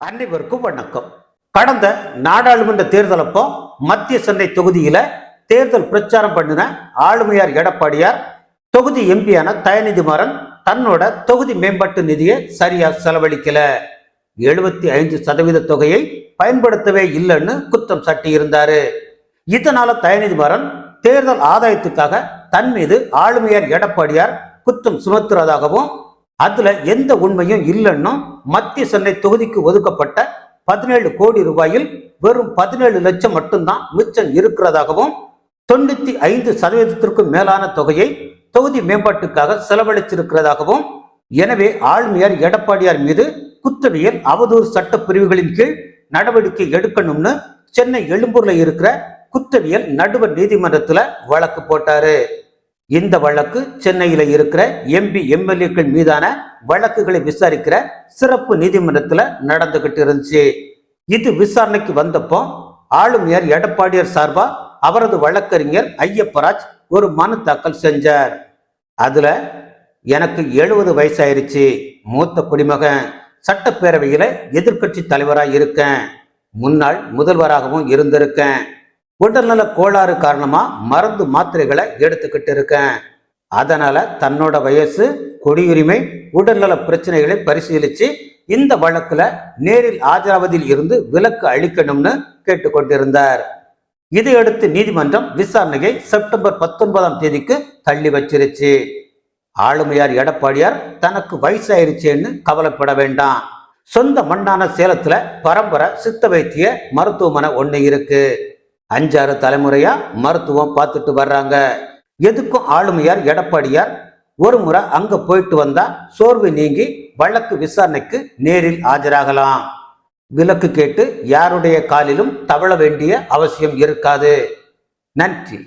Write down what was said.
அனைவருக்கும் வணக்கம். கடந்த நாடாளுமன்ற தேர்தல் அப்போ மத்திய சென்னை தொகுதியில தேர்தல் பிரச்சாரம் பண்ணின ஆளுமையார் எடப்பாடியார் தொகுதி எம்பியான தயநிதி மாறன் தன்னோட தொகுதி மேம்பாட்டு நிதியை சரியா செலவழிக்கல, 75% தொகையை பயன்படுத்தவே இல்லைன்னு குற்றம் சாட்டி இருந்தாரு. இதனால தயநிதி மாறன் தேர்தல் ஆதாயத்துக்காக தன் மீது ஆளுமையார் எடப்பாடியார் குற்றம் சுமத்துறதாகவும் அதுல எந்த உண்மையும் இல்லைன்னு மத்திய சென்னை தொகுதிக்கு ஒதுக்கப்பட்ட 17 கோடி ரூபாயில் வெறும் 17 லட்சம் மட்டும்தான் மிச்சம் இருக்கிறதாகவும் 95% மேலான தொகையை தொகுதி மேம்பாட்டுக்காக செலவழிச்சிருக்கிறதாகவும், எனவே ஆளுமையார் எடப்பாடியார் மீது குற்றவியல் அவதூறு சட்ட பிரிவுகளின் கீழ் நடவடிக்கை எடுக்கணும்னு சென்னை எழும்பூர்ல இருக்கிற குற்றவியல் நடுவர் நீதிமன்றத்துல வழக்கு போட்டாரு. இந்த வழக்கு சென்னையில இருக்கிற எம்பி எம்எல்ஏக்கள் மீதான வழக்குகளை விசாரிக்கிற சிறப்பு நீதிமன்றத்துல நடந்துகிட்டு இருந்துச்சு. இது விசாரணைக்கு வந்தப்போ ஆளுமையார் எடப்பாடியார் சார்பா அவரது வழக்கறிஞர் ஐயப்பராஜ் ஒரு மனு தாக்கல் செஞ்சார். அதுல எனக்கு 70 வயசாயிருச்சு, மூத்த குடிமகன், சட்டப்பேரவையில எதிர்கட்சி தலைவராக இருக்கேன், முன்னாள் முதல்வராகவும் இருந்திருக்கேன், உடல்நல கோளாறு காரணமா மருந்து மாத்திரைகளை எடுத்துக்கிட்டு இருக்கேன், அதனால தன்னோட வயசு, குடியுரிமை, உடல்நல பிரச்சனைகளை பரிசீலிச்சு இந்த வழக்குல நேரில் ஆஜராவதில் இருந்து விலக்கு அளிக்கணும்னு கேட்டுக்கொண்டிருந்தார். இதையடுத்து நீதிமன்றம் விசாரணையை செப்டம்பர் 19ஆம் தேதிக்கு தள்ளி வச்சிருச்சு. ஆளுமையார் எடப்பாடியார் தனக்கு வயசாயிருச்சேன்னு கவலைப்பட வேண்டாம், சொந்த மண்ணான சேலத்துல பரம்பரை சித்த வைத்திய மருத்துவமனை ஒண்ணு இருக்கு, 5-6 தலைமுறையா மருத்துவம் பார்த்துட்டு வர்றாங்க. எதுக்கும் ஆளுமையார் எடப்பாடியார் ஒரு முறை அங்க போயிட்டு வந்தா சோர்வு நீங்கி வழக்கு விசாரணைக்கு நேரில் ஆஜராகலாம். விலக்கு கேட்டு யாருடைய காலிலும் தவழ வேண்டிய அவசியம் இருக்காது. நன்றி.